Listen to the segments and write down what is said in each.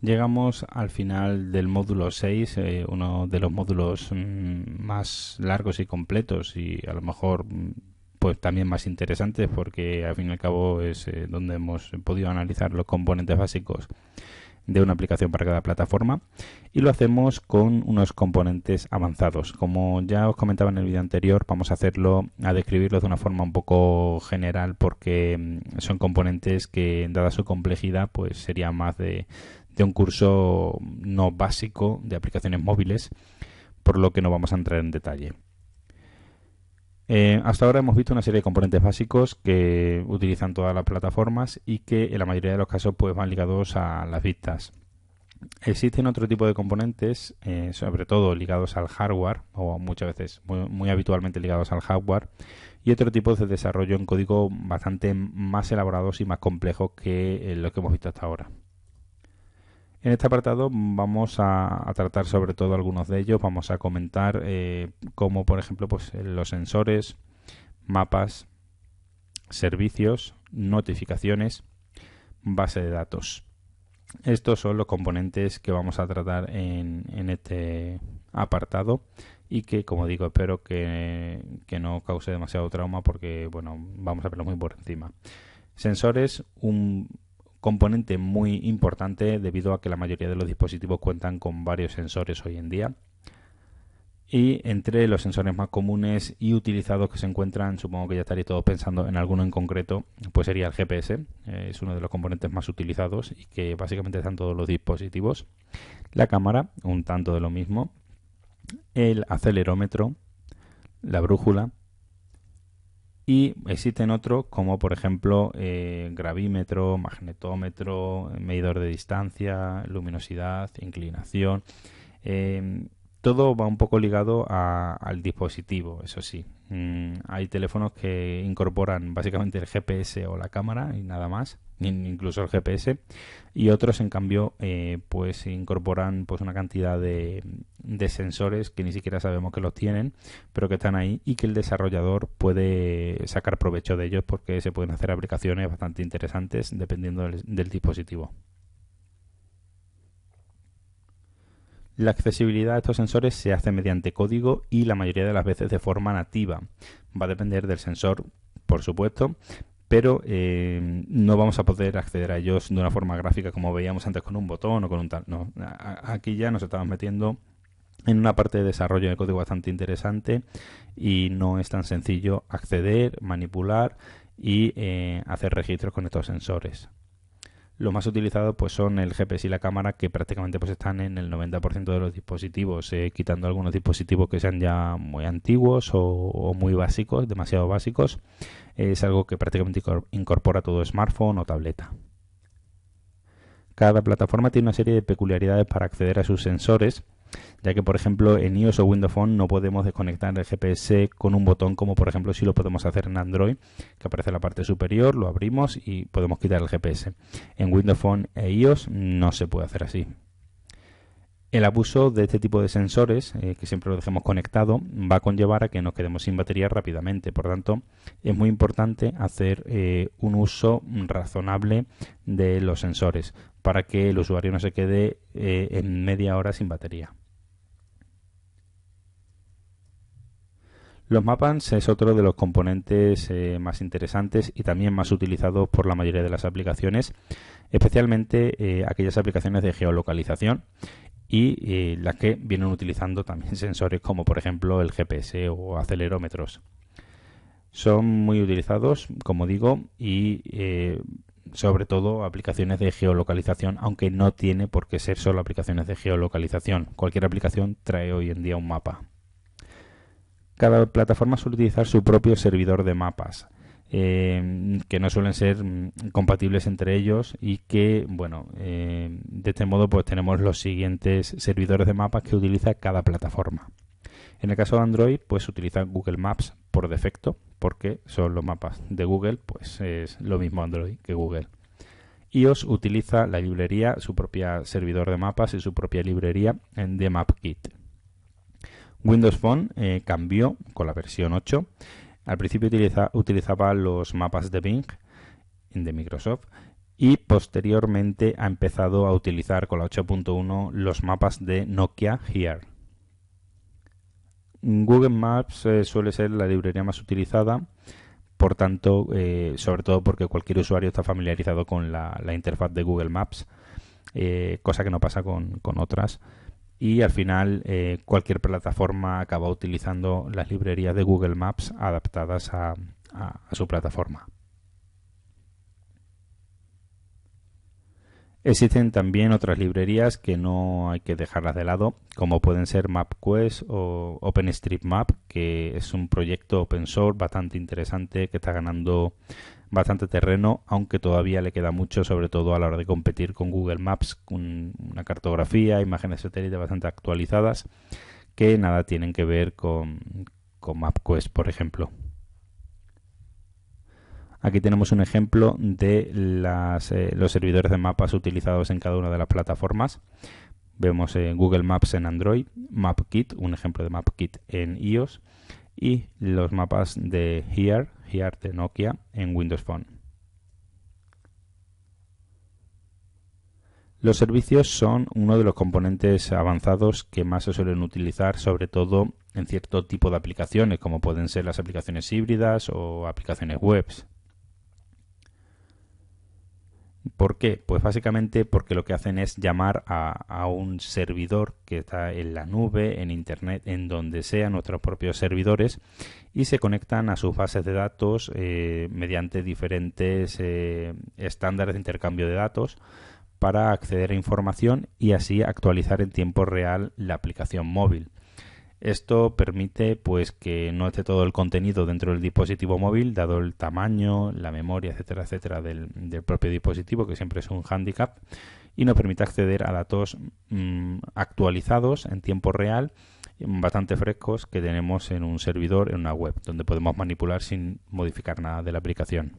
Llegamos al final del módulo 6, uno de los módulos más largos y completos y a lo mejor pues también más interesantes porque al fin y al cabo es donde hemos podido analizar los componentes básicos de una aplicación para cada plataforma, y lo hacemos con unos componentes avanzados. Como ya os comentaba en el vídeo anterior, vamos a describirlos de una forma un poco general porque son componentes que, dada su complejidad, pues sería más de un curso no básico de aplicaciones móviles, por lo que no vamos a entrar en detalle. Hasta ahora hemos visto una serie de componentes básicos que utilizan todas las plataformas y que en la mayoría de los casos pues van ligados a las vistas. Existen otro tipo de componentes, sobre todo ligados al hardware, o muchas veces, muy habitualmente ligados al hardware, y otro tipo de desarrollo en código bastante más elaborados y más complejos que lo que hemos visto hasta ahora. En este apartado vamos a tratar sobre todo algunos de ellos. Vamos a comentar como por ejemplo pues, los sensores, mapas, servicios, notificaciones, base de datos. Estos son los componentes que vamos a tratar en este apartado y que, como digo, espero que no cause demasiado trauma porque, bueno, vamos a verlo muy por encima. Sensores, un componente muy importante debido a que la mayoría de los dispositivos cuentan con varios sensores hoy en día. Y entre los sensores más comunes y utilizados que se encuentran, supongo que ya estaréis todos pensando en alguno en concreto, pues sería el GPS. Es uno de los componentes más utilizados y que básicamente están todos los dispositivos. La cámara, un tanto de lo mismo. El acelerómetro, la brújula. Y existen otros como por ejemplo gravímetro, magnetómetro, medidor de distancia, luminosidad, inclinación. Todo va un poco ligado al dispositivo, eso sí. Hay teléfonos que incorporan básicamente el GPS o la cámara y nada más, incluso el GPS, y otros en cambio pues incorporan pues una cantidad de sensores que ni siquiera sabemos que los tienen, pero que están ahí y que el desarrollador puede sacar provecho de ellos porque se pueden hacer aplicaciones bastante interesantes dependiendo del dispositivo. La accesibilidad a estos sensores se hace mediante código y la mayoría de las veces de forma nativa. Va a depender del sensor, por supuesto, pero no vamos a poder acceder a ellos de una forma gráfica como veíamos antes con un botón o con un tal. No, aquí ya nos estamos metiendo en una parte de desarrollo de código bastante interesante y no es tan sencillo acceder, manipular y hacer registros con estos sensores. Los más utilizados pues son el GPS y la cámara, que prácticamente pues están en el 90% de los dispositivos, quitando algunos dispositivos que sean ya muy antiguos o muy básicos, demasiado básicos. Es algo que prácticamente incorpora todo smartphone o tableta. Cada plataforma tiene una serie de peculiaridades para acceder a sus sensores, ya que por ejemplo en iOS o Windows Phone no podemos desconectar el GPS con un botón como por ejemplo si lo podemos hacer en Android, que aparece en la parte superior, lo abrimos y podemos quitar el GPS. En Windows Phone e iOS no se puede hacer así. El abuso de este tipo de sensores, que siempre lo dejemos conectado, va a conllevar a que nos quedemos sin batería rápidamente. Por tanto, es muy importante hacer un uso razonable de los sensores para que el usuario no se quede en media hora sin batería. Los mapas es otro de los componentes más interesantes y también más utilizados por la mayoría de las aplicaciones, especialmente aquellas aplicaciones de geolocalización y las que vienen utilizando también sensores como por ejemplo el GPS o acelerómetros. Son muy utilizados, como digo, y sobre todo aplicaciones de geolocalización, aunque no tiene por qué ser solo aplicaciones de geolocalización. Cualquier aplicación trae hoy en día un mapa. Cada plataforma suele utilizar su propio servidor de mapas, que no suelen ser compatibles entre ellos y que, bueno, de este modo pues tenemos los siguientes servidores de mapas que utiliza cada plataforma. En el caso de Android, pues utiliza Google Maps por defecto, porque son los mapas de Google, pues es lo mismo Android que Google. iOS utiliza la librería, su propia servidor de mapas y su propia librería de MapKit. Windows Phone cambió con la versión 8. Al principio utilizaba los mapas de Bing de Microsoft y posteriormente ha empezado a utilizar con la 8.1 los mapas de Nokia HERE. Google Maps suele ser la librería más utilizada, por tanto, sobre todo porque cualquier usuario está familiarizado con la interfaz de Google Maps, cosa que no pasa con otras. Y al final cualquier plataforma acaba utilizando las librerías de Google Maps adaptadas a su plataforma. Existen también otras librerías que no hay que dejarlas de lado, como pueden ser MapQuest o OpenStreetMap, que es un proyecto open source bastante interesante que está ganando bastante terreno, aunque todavía le queda mucho, sobre todo a la hora de competir con Google Maps, con una cartografía, imágenes satélite bastante actualizadas, que nada tienen que ver con MapQuest, por ejemplo. Aquí tenemos un ejemplo de los servidores de mapas utilizados en cada una de las plataformas. Vemos Google Maps en Android, MapKit, un ejemplo de MapKit en iOS, y los mapas de HERE de Nokia en Windows Phone. Los servicios son uno de los componentes avanzados que más se suelen utilizar, sobre todo en cierto tipo de aplicaciones, como pueden ser las aplicaciones híbridas o aplicaciones web. ¿Por qué? Pues básicamente porque lo que hacen es llamar a un servidor que está en la nube, en internet, en donde sea, nuestros propios servidores, y se conectan a sus bases de datos mediante diferentes estándares de intercambio de datos para acceder a información y así actualizar en tiempo real la aplicación móvil. Esto permite pues que no esté todo el contenido dentro del dispositivo móvil, dado el tamaño, la memoria, etcétera, etcétera, del propio dispositivo, que siempre es un hándicap, y nos permite acceder a datos actualizados en tiempo real, bastante frescos, que tenemos en un servidor, en una web, donde podemos manipular sin modificar nada de la aplicación.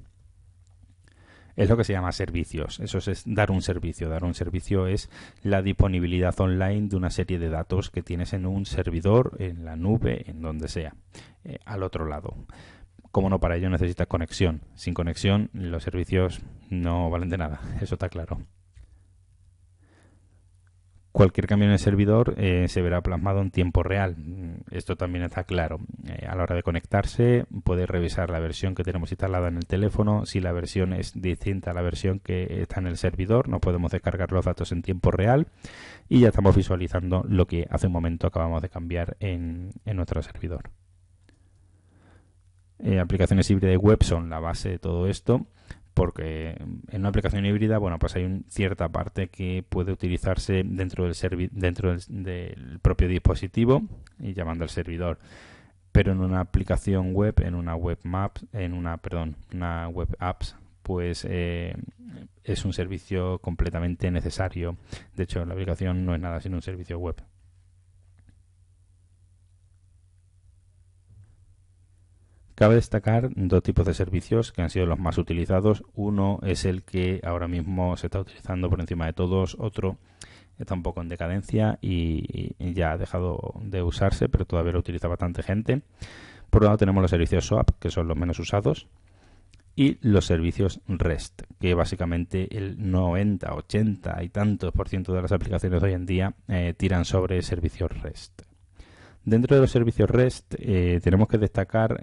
Es lo que se llama servicios. Eso es dar un servicio. Dar un servicio es la disponibilidad online de una serie de datos que tienes en un servidor, en la nube, en donde sea, al otro lado. Como no, para ello necesitas conexión. Sin conexión, los servicios no valen de nada. Eso está claro. Cualquier cambio en el servidor se verá plasmado en tiempo real. Esto también está claro. A la hora de conectarse, puedes revisar la versión que tenemos instalada en el teléfono. Si la versión es distinta a la versión que está en el servidor, no podemos descargar los datos en tiempo real y ya estamos visualizando lo que hace un momento acabamos de cambiar en nuestro servidor. Aplicaciones híbridas de web son la base de todo esto, porque en una aplicación híbrida, bueno, pues hay cierta parte que puede utilizarse dentro del propio dispositivo y llamando al servidor, pero en una aplicación web, en una web apps, pues es un servicio completamente necesario. De hecho, la aplicación no es nada sino un servicio web. Cabe destacar dos tipos de servicios que han sido los más utilizados. Uno es el que ahora mismo se está utilizando por encima de todos. Otro está un poco en decadencia y ya ha dejado de usarse, pero todavía lo utiliza bastante gente. Por un lado tenemos los servicios SOAP, que son los menos usados, y los servicios REST, que básicamente el 90, 80 y tantos por ciento de las aplicaciones de hoy en día tiran sobre servicios REST. Dentro de los servicios REST tenemos que destacar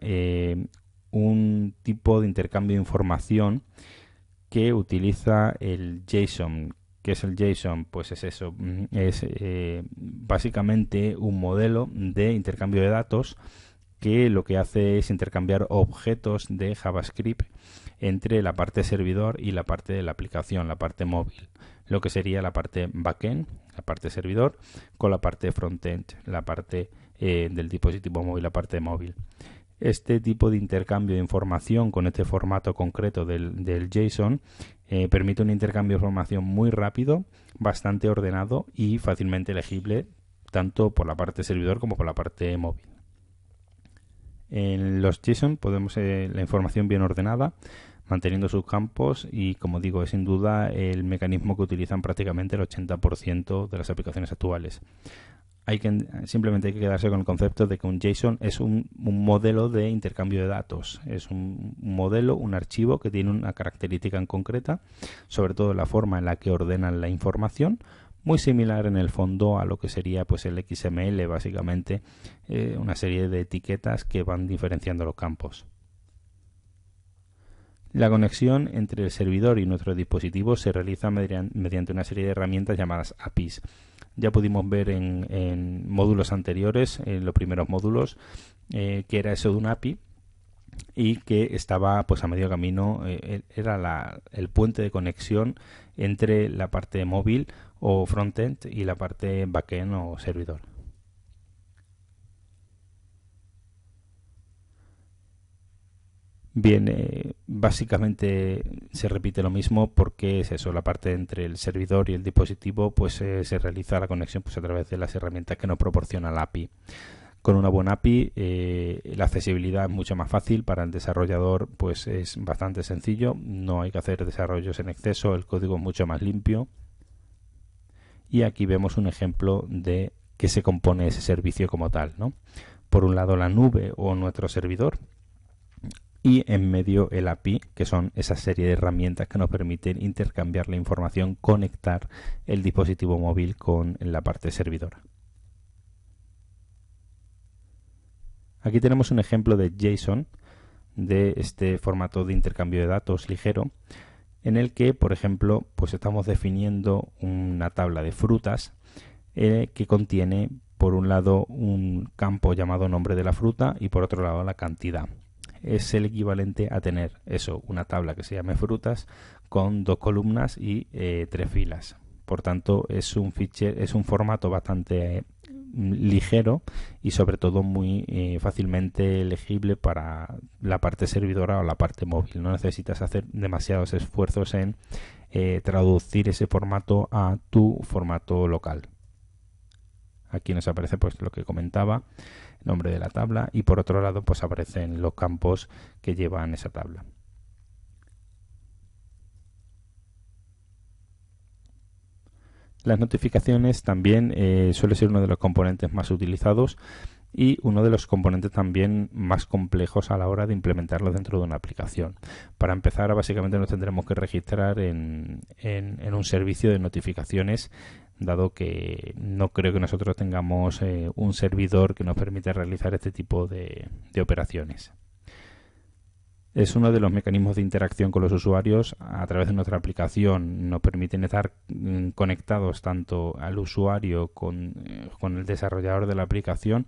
un tipo de intercambio de información que utiliza el JSON. ¿Qué es el JSON? Pues es eso, es básicamente un modelo de intercambio de datos que lo que hace es intercambiar objetos de JavaScript entre la parte servidor y la parte de la aplicación, la parte móvil, lo que sería la parte backend, la parte servidor, con la parte frontend, la parte del dispositivo móvil, la parte móvil. Este tipo de intercambio de información con este formato concreto del JSON permite un intercambio de información muy rápido, bastante ordenado y fácilmente legible tanto por la parte servidor como por la parte móvil. En los JSON podemos la información bien ordenada manteniendo sus campos y, como digo, es sin duda el mecanismo que utilizan prácticamente el 80% de las aplicaciones actuales. Simplemente hay que quedarse con el concepto de que un JSON es un modelo de intercambio de datos. Es un modelo, un archivo que tiene una característica en concreta, sobre todo la forma en la que ordenan la información, muy similar en el fondo a lo que sería pues el XML, básicamente una serie de etiquetas que van diferenciando los campos. La conexión entre el servidor y nuestro dispositivo se realiza mediante una serie de herramientas llamadas APIs. Ya pudimos ver en módulos anteriores, en los primeros módulos, que era eso de un API y que estaba pues a medio camino, era el puente de conexión entre la parte móvil o frontend y la parte backend o servidor. Bien, básicamente se repite lo mismo porque es eso, la parte entre el servidor y el dispositivo pues se realiza la conexión pues a través de las herramientas que nos proporciona la API. Con una buena API la accesibilidad es mucho más fácil para el desarrollador, pues es bastante sencillo, no hay que hacer desarrollos en exceso, el código es mucho más limpio. Y aquí vemos un ejemplo de qué se compone ese servicio como tal, ¿no? Por un lado la nube o nuestro servidor y en medio el API, que son esa serie de herramientas que nos permiten intercambiar la información, conectar el dispositivo móvil con la parte servidora. Aquí tenemos un ejemplo de JSON, de este formato de intercambio de datos ligero, en el que, por ejemplo, pues estamos definiendo una tabla de frutas que contiene, por un lado, un campo llamado nombre de la fruta y por otro lado la cantidad. Es el equivalente a tener una tabla que se llame frutas con 2 columnas y 3 filas. Por tanto, es un formato bastante ligero y sobre todo muy fácilmente legible para la parte servidora o la parte móvil. No necesitas hacer demasiados esfuerzos en traducir ese formato a tu formato local. Aquí nos aparece pues lo que comentaba, el nombre de la tabla, y por otro lado pues aparecen los campos que llevan esa tabla. Las notificaciones también suele ser uno de los componentes más utilizados y uno de los componentes también más complejos a la hora de implementarlos dentro de una aplicación. Para empezar, básicamente nos tendremos que registrar en un servicio de notificaciones, dado que no creo que nosotros tengamos un servidor que nos permita realizar este tipo de operaciones. Es uno de los mecanismos de interacción con los usuarios. A través de nuestra aplicación nos permiten estar conectados tanto al usuario con el desarrollador de la aplicación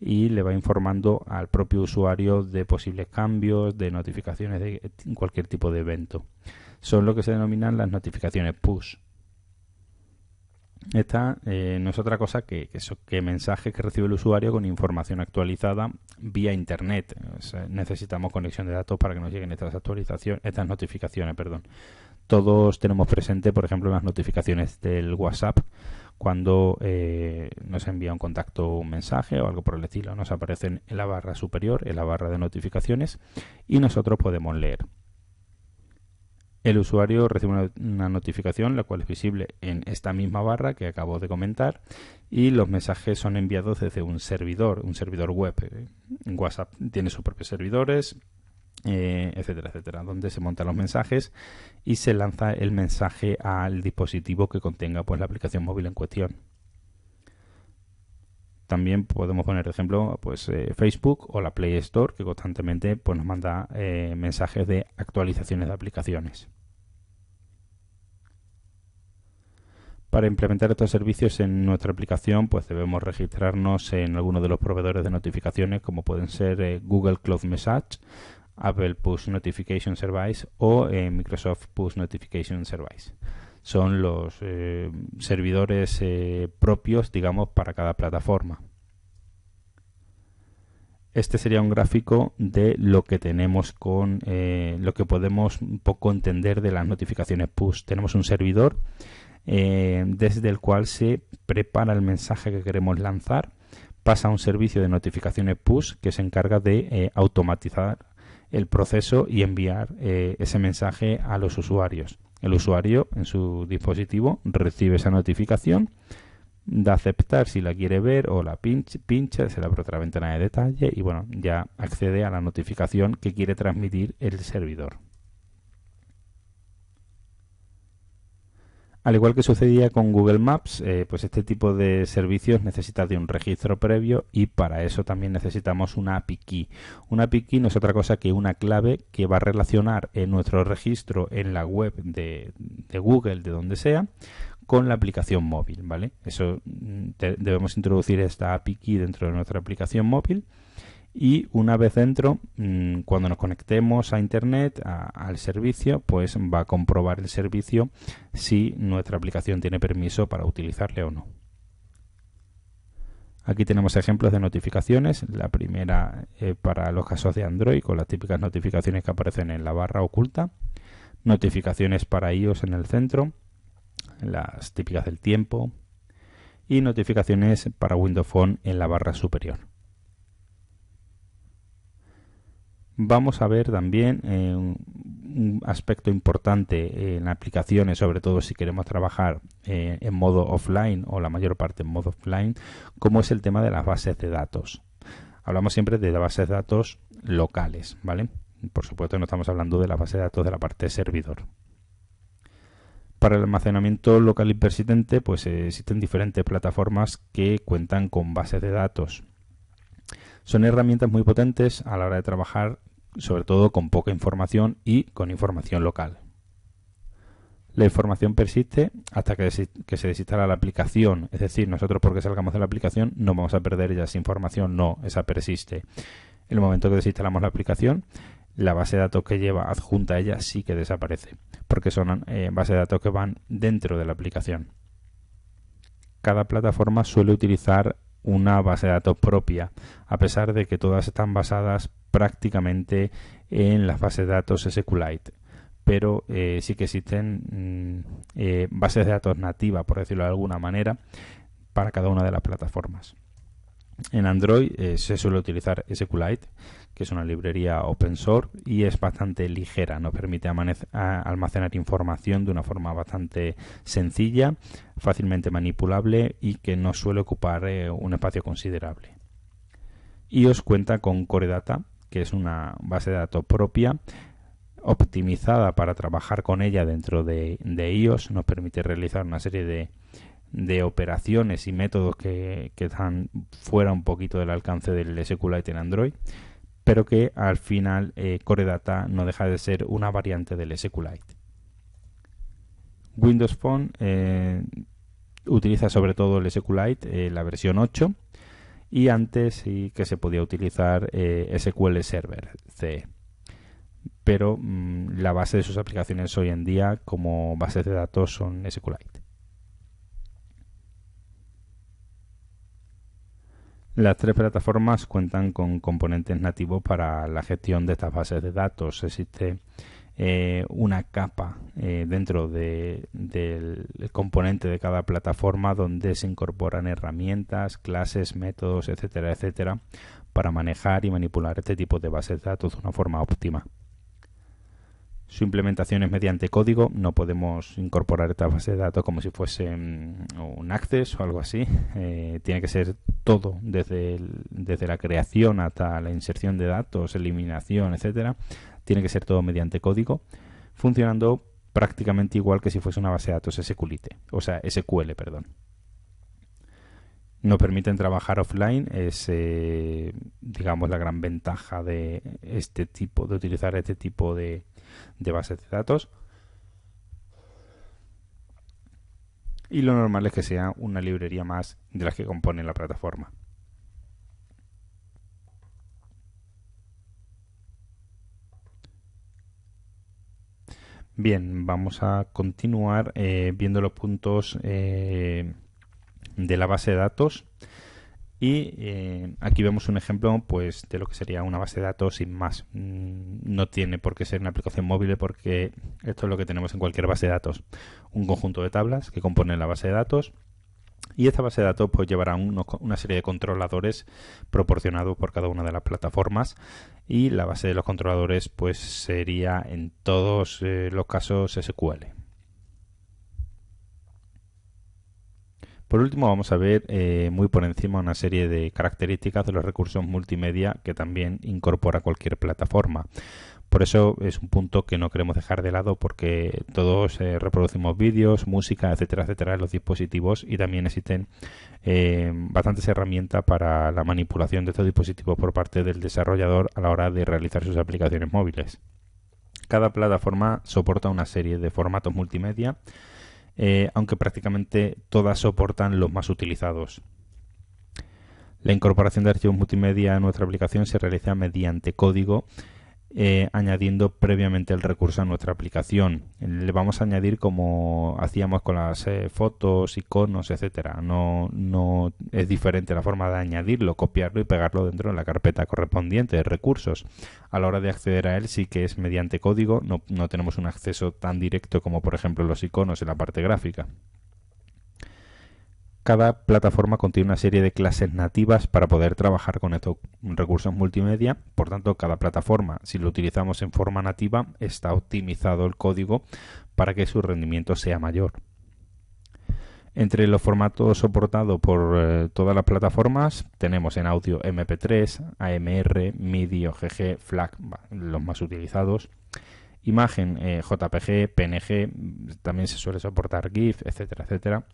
y le va informando al propio usuario de posibles cambios, de notificaciones de cualquier tipo de evento. Son lo que se denominan las notificaciones push. Esta no es otra cosa que mensajes que recibe el usuario con información actualizada vía internet. O sea, necesitamos conexión de datos para que nos lleguen estas notificaciones. Todos tenemos presente, por ejemplo, las notificaciones del WhatsApp. Cuando nos envía un contacto un mensaje o algo por el estilo, nos aparecen en la barra superior, en la barra de notificaciones, y nosotros podemos leer. El usuario recibe una notificación, la cual es visible en esta misma barra que acabo de comentar, y los mensajes son enviados desde un servidor web. WhatsApp tiene sus propios servidores, etcétera, etcétera, donde se montan los mensajes y se lanza el mensaje al dispositivo que contenga pues la aplicación móvil en cuestión. También podemos poner de ejemplo pues Facebook o la Play Store, que constantemente pues nos manda mensajes de actualizaciones de aplicaciones. Para implementar estos servicios en nuestra aplicación, pues debemos registrarnos en alguno de los proveedores de notificaciones, como pueden ser Google Cloud Message, Apple Push Notification Service o Microsoft Push Notification Service. Son los servidores propios, digamos, para cada plataforma. Este sería un gráfico de lo que tenemos con lo que podemos un poco entender de las notificaciones push. Tenemos un servidor desde el cual se prepara el mensaje que queremos lanzar, pasa a un servicio de notificaciones push que se encarga de automatizar el proceso y enviar ese mensaje a los usuarios. El usuario en su dispositivo recibe esa notificación, da a aceptar si la quiere ver o la pincha, se le abre otra ventana de detalle y bueno, ya accede a la notificación que quiere transmitir el servidor. Al igual que sucedía con Google Maps, pues este tipo de servicios necesita de un registro previo y para eso también necesitamos una API Key. Una API Key no es otra cosa que una clave que va a relacionar nuestro registro en la web de Google, de donde sea, con la aplicación móvil, ¿vale? Eso debemos introducir esta API Key dentro de nuestra aplicación móvil. Y una vez dentro, cuando nos conectemos a Internet, al servicio, pues va a comprobar el servicio si nuestra aplicación tiene permiso para utilizarle o no. Aquí tenemos ejemplos de notificaciones. La primera para los casos de Android, con las típicas notificaciones que aparecen en la barra oculta. Notificaciones para iOS en el centro, las típicas del tiempo. Y notificaciones para Windows Phone en la barra superior. Vamos a ver también un aspecto importante en aplicaciones, sobre todo si queremos trabajar en modo offline o la mayor parte en modo offline, como es el tema de las bases de datos. Hablamos siempre de las bases de datos locales, ¿vale? Por supuesto no estamos hablando de la base de datos de la parte servidor. Para el almacenamiento local y persistente, pues existen diferentes plataformas que cuentan con bases de datos. Son herramientas muy potentes a la hora de trabajar, sobre todo con poca información y con información local. La información persiste hasta que se desinstala la aplicación, es decir, nosotros porque salgamos de la aplicación no vamos a perder ya esa información, no, esa persiste. En el momento que desinstalamos la aplicación, la base de datos que lleva adjunta a ella sí que desaparece, porque son bases de datos que van dentro de la aplicación. Cada plataforma suele utilizar una base de datos propia, a pesar de que todas están basadas prácticamente en las bases de datos SQLite, pero sí que existen bases de datos nativas, por decirlo de alguna manera, para cada una de las plataformas. En Android se suele utilizar SQLite, que es una librería open source y es bastante ligera, nos permite almacenar información de una forma bastante sencilla, fácilmente manipulable y que no suele ocupar un espacio considerable. iOS cuenta con Core Data, que es una base de datos propia, optimizada para trabajar con ella dentro de iOS, nos permite realizar una serie de operaciones y métodos que están fuera un poquito del alcance del SQLite en Android, pero que al final Core Data no deja de ser una variante del SQLite. Windows Phone utiliza sobre todo el SQLite, la versión 8, y antes sí que se podía utilizar SQL Server CE. Pero la base de sus aplicaciones hoy en día como bases de datos son SQLite. Las tres plataformas cuentan con componentes nativos para la gestión de estas bases de datos. Existe una capa dentro del componente de cada plataforma donde se incorporan herramientas, clases, métodos, etcétera, etcétera, para manejar y manipular este tipo de bases de datos de una forma óptima. Su implementación es mediante código, no podemos incorporar esta base de datos como si fuese un Access o algo así. Tiene que ser todo, desde la creación hasta la inserción de datos, eliminación, etcétera. Tiene que ser todo mediante código, funcionando prácticamente igual que si fuese una base de datos SQL, perdón. Nos permiten trabajar offline, es digamos la gran ventaja de utilizar este tipo de bases de datos. Y lo normal es que sea una librería más de las que componen la plataforma. Bien, vamos a continuar viendo los puntos de la base de datos. Y aquí vemos un ejemplo pues de lo que sería una base de datos sin más. No tiene por qué ser una aplicación móvil porque esto es lo que tenemos en cualquier base de datos. Un conjunto de tablas que componen la base de datos Y esta base de datos pues llevará una serie de controladores proporcionados por cada una de las plataformas, y la base de los controladores pues sería en todos los casos SQL. Por último, vamos a ver muy por encima una serie de características de los recursos multimedia que también incorpora cualquier plataforma. Por eso es un punto que no queremos dejar de lado, porque todos reproducimos vídeos, música, etcétera, etcétera, en los dispositivos, y también existen bastantes herramientas para la manipulación de estos dispositivos por parte del desarrollador a la hora de realizar sus aplicaciones móviles. Cada plataforma soporta una serie de formatos multimedia, aunque prácticamente todas soportan los más utilizados. La incorporación de archivos multimedia a nuestra aplicación se realiza mediante código, añadiendo previamente el recurso a nuestra aplicación. Le vamos a añadir como hacíamos con las fotos, iconos, etcétera. No es diferente la forma de añadirlo, copiarlo y pegarlo dentro de la carpeta correspondiente de recursos. A la hora de acceder a él sí que es mediante código, no tenemos un acceso tan directo como por ejemplo los iconos en la parte gráfica. Cada plataforma contiene una serie de clases nativas para poder trabajar con estos recursos multimedia. Por tanto, cada plataforma, si lo utilizamos en forma nativa, está optimizado el código para que su rendimiento sea mayor. Entre los formatos soportados por todas las plataformas tenemos en audio MP3, AMR, MIDI, OGG, FLAC, los más utilizados. Imagen, JPG, PNG, también se suele soportar GIF, etcétera, etcétera.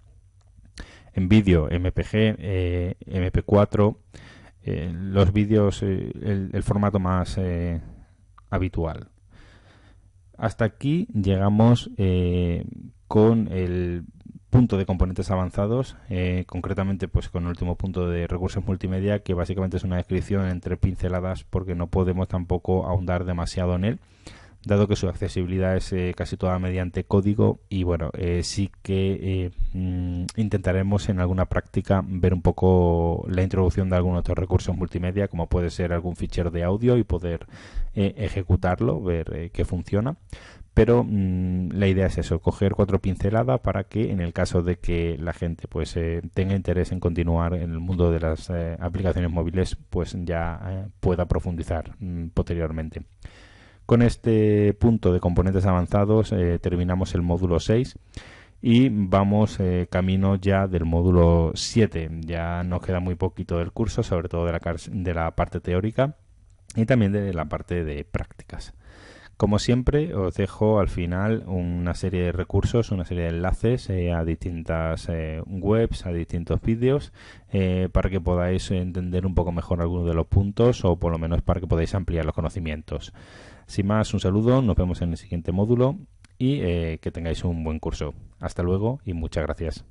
En vídeo, MPG, MP4, los vídeos, el formato más habitual. Hasta aquí llegamos con el punto de componentes avanzados, concretamente pues con el último punto de recursos multimedia, que básicamente es una descripción entre pinceladas, porque no podemos tampoco ahondar demasiado en él, dado que su accesibilidad es casi toda mediante código. Y bueno, sí que intentaremos en alguna práctica ver un poco la introducción de algunos otros recursos multimedia, como puede ser algún fichero de audio y poder ejecutarlo, ver que funciona. Pero la idea es eso, coger 4 pinceladas para que en el caso de que la gente pues tenga interés en continuar en el mundo de las aplicaciones móviles, pues ya pueda profundizar posteriormente. Con este punto de componentes avanzados terminamos el módulo 6 y vamos camino ya del módulo 7. Ya nos queda muy poquito del curso, sobre todo de la parte teórica y también de la parte de prácticas. Como siempre, os dejo al final una serie de recursos, una serie de enlaces a distintas webs, a distintos vídeos, para que podáis entender un poco mejor algunos de los puntos, o por lo menos para que podáis ampliar los conocimientos. Sin más, un saludo, nos vemos en el siguiente módulo y que tengáis un buen curso. Hasta luego y muchas gracias.